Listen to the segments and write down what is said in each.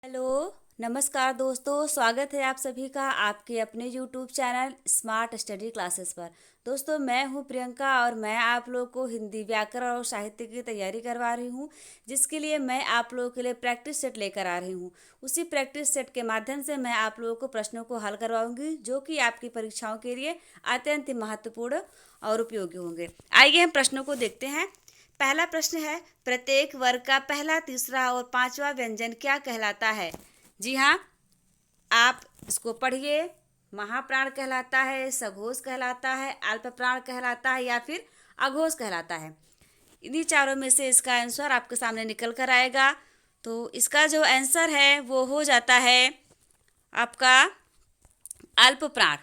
Hello, नमस्कार दोस्तों। स्वागत है आप सभी का आपके अपने YouTube channel smart study classes पर। दोस्तों, मैं हूं प्रियंका और मैं आप लोगों को हिंदी व्याकरण और साहित्य की तैयारी करवा रही हूं, जिसके लिए मैं आप लोगों के लिए प्रैक्टिस सेट लेकर आ रही हूं। उसी प्रैक्टिस सेट के माध्यम से मैं आप लोगों को प्रश्नों को हल करवाऊंगी, जो कि आपकी परीक्षाओं के लिए अत्यंत महत्वपूर्ण और उपयोगी होंगे। आइए हम प्रश्नों को देखते हैं। पहला प्रश्न है, प्रत्येक वर्ग का पहला, तीसरा और पांचवा व्यंजन क्या कहलाता है? जी हाँ, आप इसको पढ़िए। महाप्राण कहलाता है, सघोष कहलाता है, अल्प प्राण कहलाता है या फिर अघोष कहलाता है। इन्हीं चारों में से इसका आंसर आपके सामने निकल कर आएगा। तो इसका जो आंसर है वो हो जाता है आपका अल्प प्राण।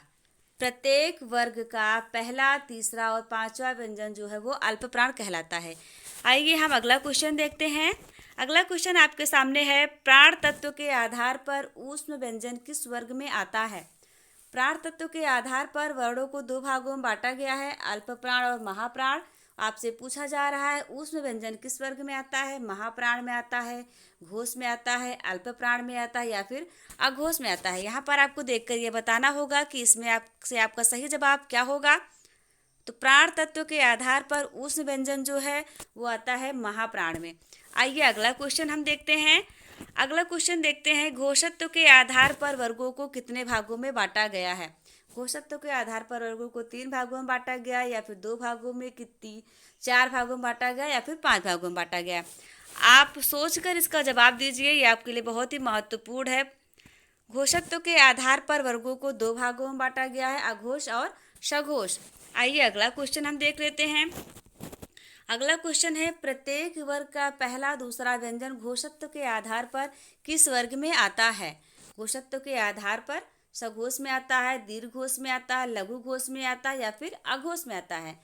प्रत्येक वर्ग का पहला, तीसरा और पांचवा व्यंजन जो है वो अल्प प्राण कहलाता है। आइए हम अगला क्वेश्चन देखते हैं। अगला क्वेश्चन आपके सामने है, प्राण तत्व के आधार पर ऊष्म व्यंजन किस वर्ग में आता है? प्राण तत्व के आधार पर वर्णों को दो भागों में बांटा गया है, अल्प प्राण और महाप्राण। आपसे पूछा जा रहा है ऊष्म व्यंजन किस वर्ग में आता है? महाप्राण में आता है, घोष में आता है, अल्प प्राण में आता है या फिर अघोष में आता है। यहाँ पर आपको देखकर ये बताना होगा कि इसमें आपसे आपका सही जवाब क्या होगा। तो प्राण तत्व के आधार पर ऊष्म व्यंजन जो है वो आता है महाप्राण में। आइए अगला क्वेश्चन हम देखते हैं। अगला क्वेश्चन देखते हैं, घोषत्व के आधार पर वर्गों को कितने भागों में बांटा गया है? घोषत्व के आधार पर वर्गों को 3 भागों में बांटा गया या फिर 2 भागों में, कितनी 4 भागों में बांटा गया या फिर 5 भागों में बांटा गया? आप सोचकर इसका जवाब दीजिए, ये आपके लिए बहुत ही महत्वपूर्ण है। घोषत्व के आधार पर वर्गों को 2 भागों में बांटा गया है, अघोष और सघोष। आइए अगला क्वेश्चन हम देख लेते हैं। अगला क्वेश्चन है, प्रत्येक वर्ग का पहला, दूसरा व्यंजन घोषत्व के आधार पर किस वर्ग में आता है? घोषत्व के आधार पर सघोष में आता है, दीर्घोष में आता है, लघु घोष में आता है या फिर अघोष में आता है?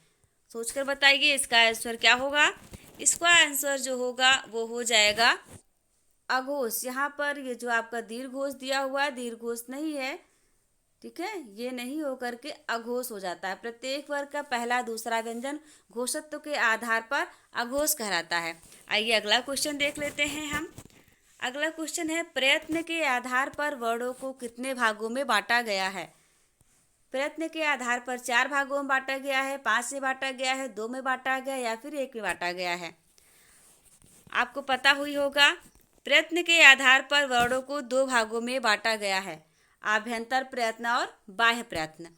सोचकर बताइए इसका आंसर क्या होगा। इसका आंसर जो होगा वो हो जाएगा अघोष। यहाँ पर ये जो आपका दीर्घोष दिया हुआ है, दीर्घोष नहीं है, ठीक है, ये नहीं होकर के अघोष हो जाता है। प्रत्येक वर्ग का पहला, दूसरा व्यंजन घोषत्व के आधार पर अघोष कहलाता है। आइए अगला क्वेश्चन देख लेते हैं हम। अगला क्वेश्चन है, प्रयत्न के आधार पर वर्णों को कितने भागों में बांटा गया है? प्रयत्न के आधार पर 4 भागों में बांटा गया है, 5 में बांटा गया है, 2 में बांटा गया या फिर 1 में बांटा गया है? आपको पता हुई होगा, प्रयत्न के आधार पर वर्णों को 2 भागों में बांटा गया है, आभ्यंतर प्रयत्न और बाह्य प्रयत्न।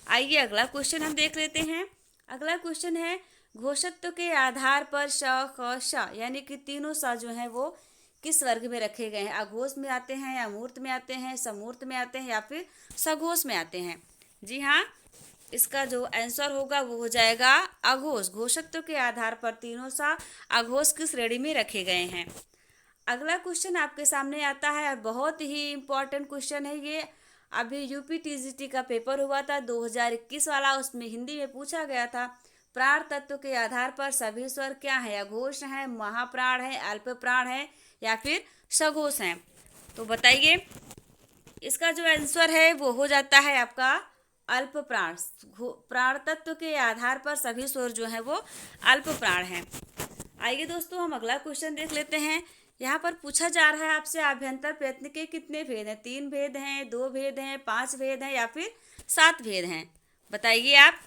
आइए अगला क्वेश्चन हम देख लेते हैं। अगला क्वेश्चन है, घोषत्व के आधार पर श, ख, श यानी कि तीनों स जो हैं वो किस वर्ग में रखे गए हैं? अघोष में आते हैं, अमूर्त में आते हैं, समूर्त में आते हैं या फिर सघोष में आते हैं? जी हाँ, इसका जो आंसर होगा वो हो जाएगा अघोष। घोषत्व के आधार पर तीनों सा अघोष की श्रेणी में रखे गए हैं। अगला क्वेश्चन आपके सामने आता है और बहुत ही इम्पोर्टेंट क्वेश्चन है ये। अभी यूपी टीजीटी का पेपर हुआ था 2021 वाला, उसमें हिंदी में पूछा गया था, प्राण तत्व के आधार पर सभी स्वर क्या है? अघोष है, महाप्राण है, अल्प प्राण है या फिर सघोष है? तो बताइए इसका जो आंसर है वो हो जाता है आपका अल्प प्राण। प्राण तत्व के आधार पर सभी स्वर जो है वो अल्प प्राण है। आइए दोस्तों हम अगला क्वेश्चन देख लेते हैं। यहाँ पर पूछा जा रहा है आपसे, आभ्यंतर प्रयत्न के कितने भेद हैं? 3 भेद हैं, 2 भेद हैं, 5 भेद हैं या फिर 7 भेद हैं? बताइए आप।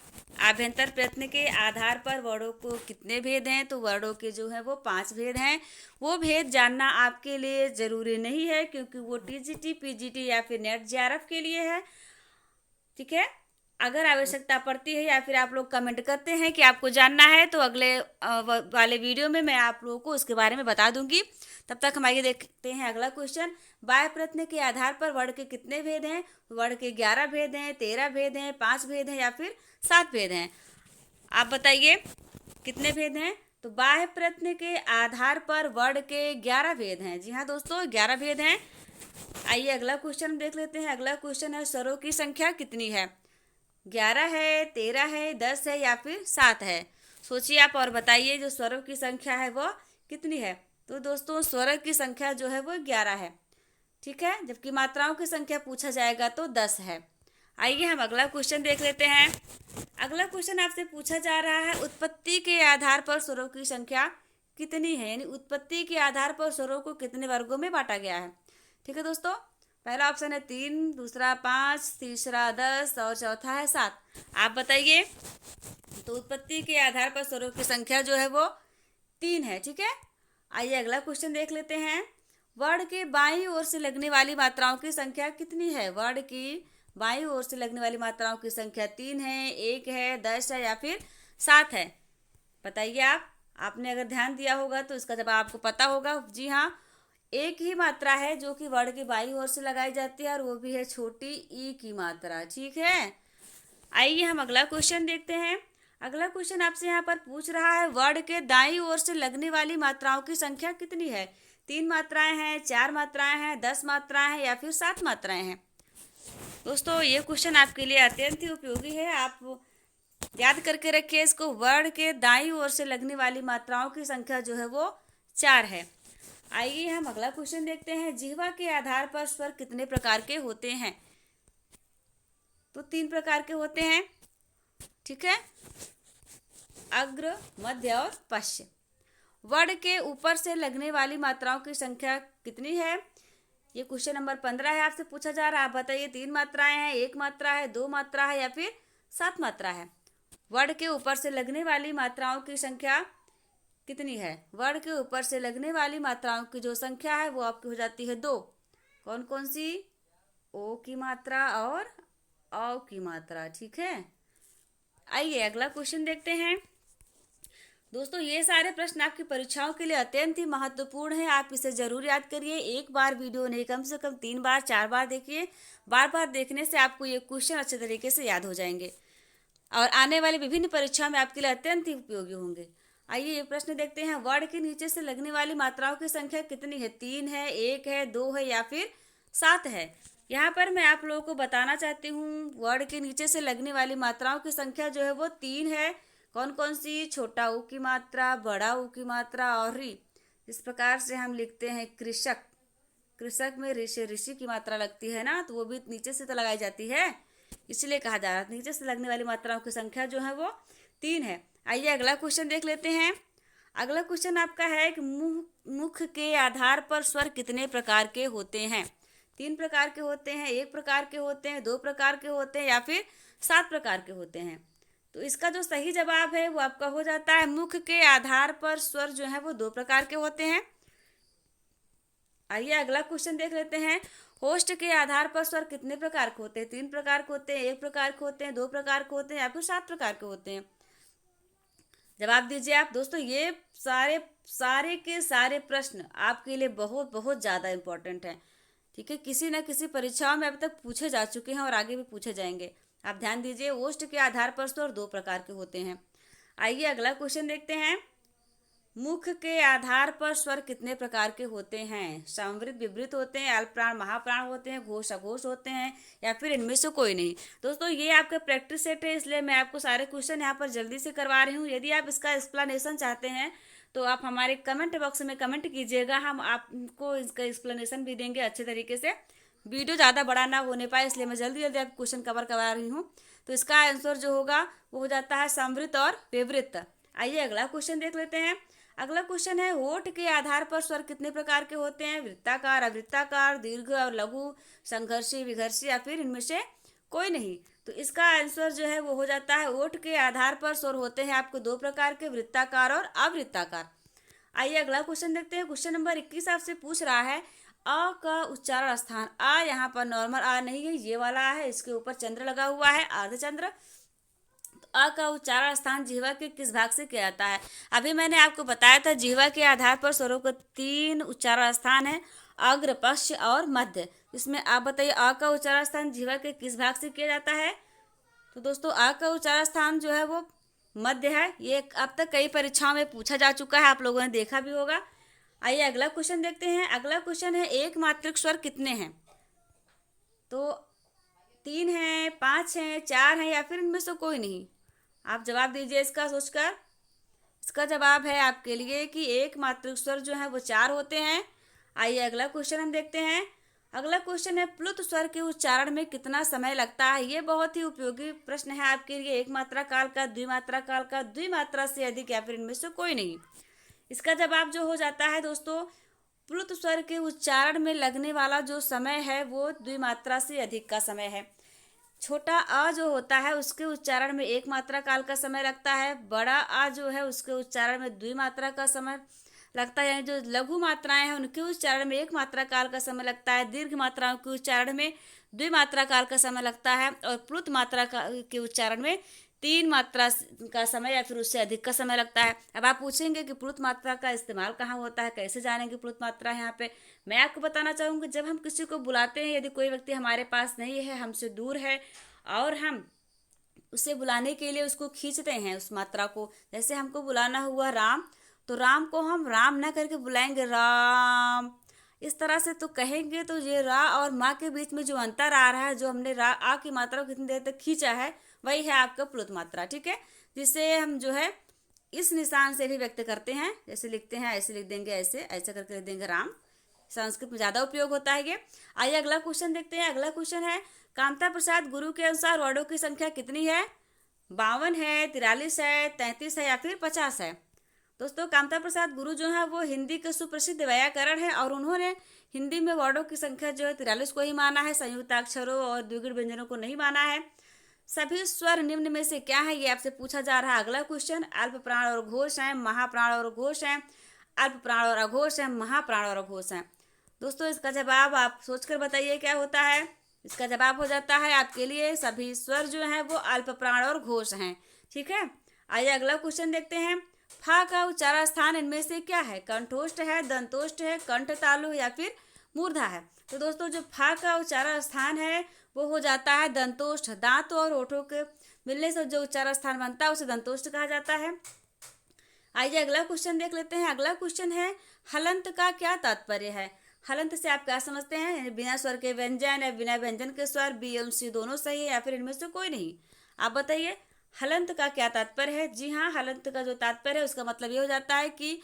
आभ्यंतर प्रयत्न के आधार पर वर्णों को कितने भेद हैं? तो वर्णों के जो है वो 5 भेद हैं। वो भेद जानना आपके लिए ज़रूरी नहीं है, क्योंकि वो टीजीटी, पीजीटी या फिर नेट जेआरएफ के लिए है, ठीक है। अगर आवश्यकता पड़ती है या फिर आप लोग कमेंट करते हैं कि आपको जानना है, तो अगले वाले वीडियो में मैं आप लोगों को उसके बारे में बता दूंगी। तब तक हम आइए देखते हैं अगला क्वेश्चन। बाह्य प्रयत्न के आधार पर वर्ण के कितने भेद हैं? वर्ण के 11 भेद हैं, 13 भेद हैं, 5 भेद हैं या फिर 7 भेद हैं? आप बताइए कितने भेद हैं? तो बाह्य प्रयत्न के आधार पर वर्ण के 11 भेद हैं। जी हाँ दोस्तों, 11 भेद हैं। आइए अगला क्वेश्चन देख लेते हैं। अगला क्वेश्चन है, स्वरों की संख्या कितनी है? 11 है, 13 है, 10 है या फिर 7 है? सोचिए आप और बताइए जो स्वरों की संख्या है वो कितनी है। तो दोस्तों स्वरों की संख्या जो है वो 11 है, ठीक है, जबकि मात्राओं की संख्या पूछा जाएगा तो 10 है। आइए हम अगला क्वेश्चन देख लेते हैं। अगला क्वेश्चन आपसे पूछा जा रहा है, उत्पत्ति के आधार पर स्वरों की संख्या कितनी है? यानी उत्पत्ति के आधार पर स्वरों को कितने वर्गों में बांटा गया है, ठीक है दोस्तों, पहला ऑप्शन है 3, दूसरा 5, तीसरा 10 और चौथा है 7। आप बताइए। तो उत्पत्ति के आधार पर स्वरों की संख्या जो है वो 3 है। ठीक है, आइए अगला क्वेश्चन देख लेते हैं। वर्ण के बाईं ओर से लगने वाली मात्राओं की संख्या कितनी है? वर्ण की बाईं ओर से लगने वाली मात्राओं की संख्या 3 है, 1 है, 10 है या फिर 7 है? बताइए आप। आपने अगर ध्यान दिया होगा तो इसका जवाब आपको पता होगा। जी हाँ, एक ही मात्रा है जो कि वर्ण की बाईं ओर से लगाई जाती है और वो भी है छोटी ई की मात्रा। ठीक है, आइए हम अगला क्वेश्चन देखते हैं। अगला क्वेश्चन आपसे यहाँ पर पूछ रहा है, वर्ण के दाईं ओर से लगने वाली मात्राओं की संख्या कितनी है? 3 मात्राएं हैं, 4 मात्राएं हैं, 10 मात्राएं हैं या फिर 7 मात्राएं हैं? दोस्तों ये क्वेश्चन आपके लिए अत्यंत ही उपयोगी है, आप याद करके रखिए इसको। वर्ण के दाईं ओर से लगने वाली मात्राओं की संख्या जो है वो 4 है। आइए हम अगला क्वेश्चन देखते हैं। जिह्वा के आधार पर स्वर कितने प्रकार के होते हैं? तो 3 प्रकार के होते हैं। ठीक है, अग्र, मध्य और पश्च। वर्ण के ऊपर से लगने वाली मात्राओं की संख्या कितनी है? ये क्वेश्चन नंबर 15 है, आपसे पूछा जा रहा है। आप बताइए 3 मात्राएं हैं, 1 मात्रा है, 2 मात्रा है या फिर 7 मात्रा है? वर्ण के ऊपर से लगने वाली मात्राओं की संख्या कितनी है? वर्ण के ऊपर से लगने वाली मात्राओं की जो संख्या है वो आपकी हो जाती है 2। कौन कौन सी? ओ की मात्रा और औ की मात्रा। ठीक है, आइए अगला क्वेश्चन देखते हैं। दोस्तों ये सारे प्रश्न आपकी परीक्षाओं के लिए अत्यंत ही महत्वपूर्ण है, आप इसे जरूर याद करिए। एक बार वीडियो नहीं, कम से कम 3 बार 4 बार देखिए। बार बार देखने से आपको ये क्वेश्चन अच्छे तरीके से याद हो जाएंगे और आने वाली विभिन्न परीक्षाओं में आपके लिए अत्यंत ही उपयोगी होंगे। आइए ये प्रश्न देखते हैं। वर्ण के नीचे से लगने वाली मात्राओं की संख्या कितनी है? 3 है, 1 है, 2 है या फिर 7 है? यहाँ पर मैं आप लोगों को बताना चाहती हूँ, वर्ण के नीचे से लगने वाली मात्राओं की संख्या जो है वो 3 है। कौन कौन सी? छोटा ऊ की मात्रा, बड़ा ऊ की मात्रा और री। इस प्रकार से हम लिखते हैं कृषक। कृषक में ऋषि, ऋषि की मात्रा लगती है ना, तो वो भी नीचे से तो लगाई जाती है, इसलिए कहा जा रहा है नीचे से लगने वाली मात्राओं की संख्या जो है वो 3 है। आइए अगला क्वेश्चन देख लेते हैं। अगला क्वेश्चन आपका है कि मुख के आधार पर स्वर कितने प्रकार के होते हैं? 3 प्रकार के होते हैं, 1 प्रकार के होते हैं, 2 प्रकार के होते हैं या फिर 7 प्रकार के होते हैं? तो इसका जो सही जवाब है वो आपका हो जाता है, मुख के आधार पर स्वर जो है वो 2 प्रकार के होते हैं। आइए अगला क्वेश्चन देख लेते हैं। होस्ट के आधार पर स्वर कितने प्रकार के होते हैं? 3 प्रकार के होते हैं, 1 प्रकार के होते हैं, 2 प्रकार के होते हैं या फिर 7 प्रकार के होते हैं? जवाब दीजिए आप। दोस्तों ये सारे के सारे प्रश्न आपके लिए बहुत बहुत ज़्यादा इंपॉर्टेंट हैं। ठीक है, किसी न किसी परीक्षाओं में अभी तक पूछे जा चुके हैं और आगे भी पूछे जाएंगे। आप ध्यान दीजिए, ओष्ठ के आधार पर स्वर 2 प्रकार के होते हैं। आइए अगला क्वेश्चन देखते हैं। मुख के आधार पर स्वर कितने प्रकार के होते हैं? संवृत, विवृत होते हैं, अल्पप्राण, महाप्राण होते हैं, घोष, अघोष होते हैं या फिर इनमें से कोई नहीं? दोस्तों ये आपका प्रैक्टिस सेट है, इसलिए मैं आपको सारे क्वेश्चन यहाँ पर जल्दी से करवा रही हूँ। यदि आप इसका एक्सप्लेनेशन चाहते हैं तो आप हमारे कमेंट बॉक्स में कमेंट कीजिएगा, हम आपको इसका एक्सप्लेनेशन भी देंगे अच्छे तरीके से। वीडियो ज़्यादा बड़ा ना होने पाए इसलिए मैं जल्दी जल्दी आप क्वेश्चन कवर करवा रही हूँ। तो इसका आंसर जो होगा वो हो जाता है संवृत और विवृत। आइए अगला क्वेश्चन देख लेते हैं। अगला क्वेश्चन है, होठ के आधार पर स्वर कितने प्रकार के होते हैं? वृत्ताकार, अवृत्ताकार, दीर्घ और लघु, संघर्षी, विघर्षी या फिर इनमें से कोई नहीं? तो इसका आंसर जो है वो हो जाता है, होठ के आधार पर स्वर होते हैं आपको 2 प्रकार के, वृत्ताकार और अवृत्ताकार। आइए अगला क्वेश्चन देखते हैं। क्वेश्चन नंबर 21 आपसे पूछ रहा है, अ का उच्चारण स्थान। आ यहाँ पर नॉर्मल आ नहीं है, ये वाला है, इसके ऊपर चंद्र लगा हुआ है, अर्धचंद्र। अ का उच्चारण स्थान जिह्वा के किस भाग से किया जाता है? अभी मैंने आपको बताया था जिह्वा के आधार पर स्वरों के 3 उच्चारण स्थान है, अग्र, पश्च और मध्य। इसमें आप बताइए अ का उच्चारण स्थान जिह्वा के किस भाग से किया जाता है? तो दोस्तों अ का उच्चारण स्थान जो है वो मध्य है। ये अब तक कई परीक्षाओं में पूछा जा चुका है, आप लोगों ने देखा भी होगा। आइए अगला क्वेश्चन देखते हैं। अगला क्वेश्चन है, एक मात्रिक स्वर कितने हैं? तो 3 हैं, 5 हैं, 4 हैं या फिर इनमें से कोई नहीं? आप जवाब दीजिए इसका सोचकर। इसका जवाब है आपके लिए कि एक मात्रिक स्वर जो है वो 4 होते हैं। आइए अगला क्वेश्चन हम देखते हैं। अगला क्वेश्चन है, प्लुत स्वर के उच्चारण में कितना समय लगता है? ये बहुत ही उपयोगी प्रश्न है आपके लिए। एक मात्रा काल का, द्विमात्रा काल का, द्विमात्रा से अधिक या फिर इनमें से कोई नहीं? इसका जवाब जो हो जाता है दोस्तों, प्लुत स्वर के उच्चारण में लगने वाला जो समय है वो द्विमात्रा से अधिक का समय है। छोटा आ जो होता है उसके उच्चारण में एक मात्रा काल का समय लगता है। बड़ा आ जो है उसके उच्चारण में द्विमात्रा का समय लगता है, यानी जो लघु मात्राएं हैं उनके उच्चारण में एक मात्रा काल का समय लगता है। दीर्घ मात्राओं के उच्चारण में द्विमात्रा काल का समय लगता है और प्लुत मात्रा के उच्चारण में 3 मात्रा का समय या फिर उससे अधिक का समय लगता है। अब आप पूछेंगे कि प्लुत मात्रा का इस्तेमाल कहाँ होता है, कैसे जानेंगे प्लुत मात्रा है यहाँ पे। मैं आपको बताना चाहूँगी, जब हम किसी को बुलाते हैं, यदि कोई व्यक्ति हमारे पास नहीं है, हमसे दूर है और हम उसे बुलाने के लिए उसको खींचते हैं उस मात्रा को, जैसे हमको बुलाना हुआ राम, तो राम को हम राम ना करके बुलाएंगे राम, इस तरह से तो कहेंगे तो ये रा और माँ के बीच में जो अंतर आ रहा है, जो हमने रा आ की मात्रा को कितनी देर तक खींचा है, वही है आपका प्लुत मात्रा। ठीक है, जिसे हम जो है इस निशान से भी व्यक्त करते हैं। जैसे लिखते हैं ऐसे लिख देंगे, ऐसे ऐसे करके लिख देंगे राम। संस्कृत में ज़्यादा उपयोग होता है ये। आइए अगला क्वेश्चन देखते हैं। अगला क्वेश्चन है, कामता प्रसाद गुरु के अनुसार वर्णों की संख्या कितनी है? 52 है, 43 है, 33 है या फिर 50 है? दोस्तों, कामता प्रसाद गुरु जो है वो हिंदी के सुप्रसिद्ध व्याकरण है और उन्होंने हिंदी में वर्णों की संख्या जो है 43 को ही माना है, संयुक्ताक्षरों और द्विगुण व्यंजनों को नहीं माना है। सभी स्वर निम्न में से क्या है, ये आपसे पूछा जा रहा है। अगला क्वेश्चन, अल्प प्राण और घोष है, महाप्राण और घोष है, अल्प प्राण और अघोष है, महाप्राण और अघोष है। दोस्तों, इसका जवाब आप सोचकर बताइए क्या होता है। इसका जवाब हो जाता है आपके लिए सभी स्वर जो हैं वो अल्प प्राण और घोष हैं। ठीक है, आइए अगला क्वेश्चन देखते हैं। फा का उच्चारण स्थान इनमें से क्या है? कंठोष्ठ है, दंतोष्ठ है, कंठ तालु या फिर मूर्धा है? तो दोस्तों, जो फा का उच्चारण स्थान है वो हो जाता है दंतोष्ठ। दांत और ओठों के मिलने से जो उच्चारण स्थान बनता है उसे दंतोष्ठ कहा जाता है। आइए अगला क्वेश्चन देख लेते हैं। अगला क्वेश्चन है, हलंत का क्या तात्पर्य है? हलंत से आप क्या समझते हैं? बिना स्वर के व्यंजन या बिना व्यंजन के स्वर, बी एवं सी दोनों सही है या फिर इनमें से कोई नहीं? आप बताइए हलंत का क्या तात्पर्य है। जी हाँ, हलंत का जो तात्पर्य है उसका मतलब ये हो जाता है कि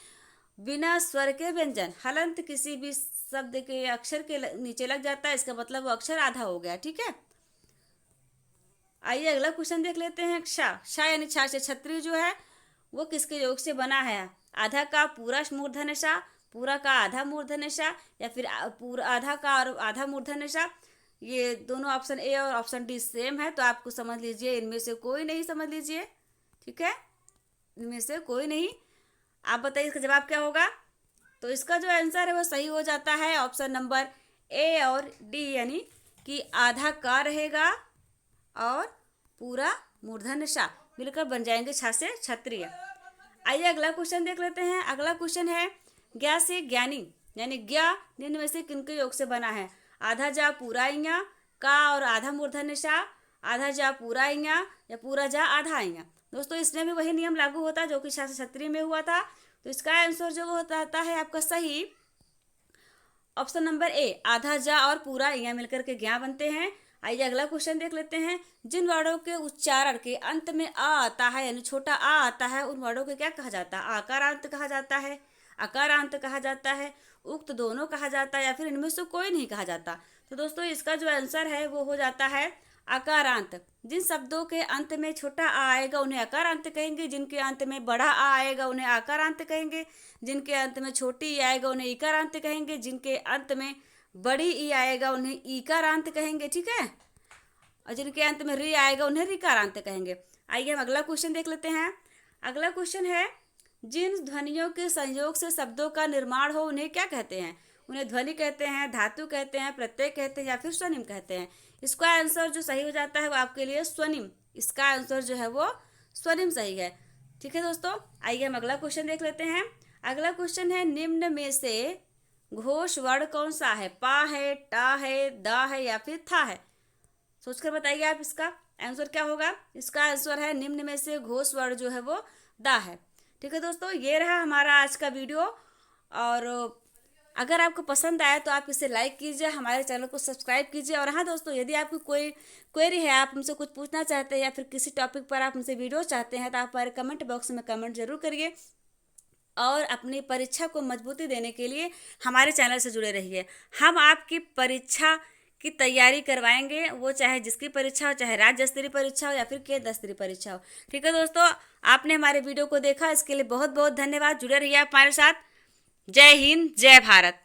बिना स्वर के व्यंजन। हलंत किसी भी शब्द के अक्षर के नीचे लग जाता है, इसका मतलब वो अक्षर आधा हो गया। ठीक है, आइए अगला क्वेश्चन देख लेते हैं। क्षा यानी छा से छत्री जो है वो किसके योग से बना है? आधा का पूरा मूर्धन्य षा, पूरा का आधा मूर्धन्य षा या फिर पूरा आधा का और आधा मूर्धन्य षा? ये दोनों ऑप्शन ए और ऑप्शन डी सेम है, तो आपको समझ लीजिए इनमें से कोई नहीं, समझ लीजिए। ठीक है, इनमें से कोई नहीं। आप बताइए इसका जवाब क्या होगा। तो इसका जो आंसर है वो सही हो जाता है ऑप्शन नंबर ए और डी, यानी कि आधा का रहेगा और पूरा मूर्धन्य षा मिलकर बन जाएंगे छा से क्षत्रिय। आइए अगला क्वेश्चन देख लेते हैं। अगला क्वेश्चन है, ज्ञा से ज्ञानी यानी ज्ञा निम्न में से किनके योग से बना है? आधा जा पूरा इया, का और आधा मूर्धन्य षा, आधा जा पूरा इया या पूरा जा आधा इया? दोस्तों, इसमें भी वही नियम लागू होता है जो कि छा से क्षत्रिय में हुआ था। तो इसका आंसर जो होता है आपका सही ऑप्शन नंबर ए, आधा जा और पूरा इया मिलकर के ज्ञा बनते हैं। आइए अगला क्वेश्चन देख लेते हैं। जिन वर्णों के उच्चारण के अंत में आ आता है यानी छोटा आ आता है, उन वर्णों को क्या कहा जाता है? आकारांत कहा जाता है, अकारांत कहा जाता है, उक्त दोनों कहा जाता है या फिर इनमें से कोई नहीं कहा जाता? तो दोस्तों, इसका जो आंसर है वो हो जाता है अकारांत। जिन शब्दों के अंत में छोटा आ आएगा उन्हें अकारांत कहेंगे, जिनके अंत में बड़ा आ आएगा उन्हें आकारांत कहेंगे, जिनके अंत में छोटी ई आएगा उन्हें इकारांत कहेंगे, जिनके अंत में बड़ी ई आएगा उन्हें ईकारांत कहेंगे। ठीक है, और जिनके अंत में री आएगा उन्हें रिकारांत कहेंगे। आइए हम अगला क्वेश्चन देख लेते हैं। अगला क्वेश्चन है, जिन ध्वनियों के संयोग से शब्दों का निर्माण हो उन्हें क्या कहते हैं? उन्हें ध्वनि कहते हैं, धातु कहते हैं, प्रत्यय कहते हैं या फिर स्वनिम कहते हैं? इसका आंसर जो सही हो जाता है वो आपके लिए स्वनिम। इसका आंसर जो है वो स्वनिम सही है। ठीक है दोस्तों, आइए हम अगला क्वेश्चन देख लेते हैं। अगला क्वेश्चन है, निम्न में से घोष वर्ण कौन सा है? पा है, टा है, दा है या फिर था है? सोचकर बताइए आप इसका आंसर क्या होगा। इसका आंसर है निम्न में से घोष वर्ण जो है वो दा है। ठीक है दोस्तों, ये रहा हमारा आज का वीडियो, और अगर आपको पसंद आया तो आप इसे लाइक कीजिए, हमारे चैनल को सब्सक्राइब कीजिए। और हाँ दोस्तों, यदि आपकी कोई क्वेरी है, आप हमसे कुछ पूछना चाहते हैं या फिर किसी टॉपिक पर आप हमसे वीडियो चाहते हैं, तो आप हमारे कमेंट बॉक्स में कमेंट जरूर करिए। और अपनी परीक्षा को मजबूती देने के लिए हमारे चैनल से जुड़े रहिए। हम आपकी परीक्षा की तैयारी करवाएंगे, वो चाहे जिसकी परीक्षा हो, चाहे राज्य स्तरीय परीक्षा हो या फिर केंद्र स्तरीय परीक्षा हो। ठीक है दोस्तों, आपने हमारे वीडियो को देखा, इसके लिए बहुत बहुत धन्यवाद। जुड़े रहिए आप हमारे साथ। जय हिंद, जय भारत।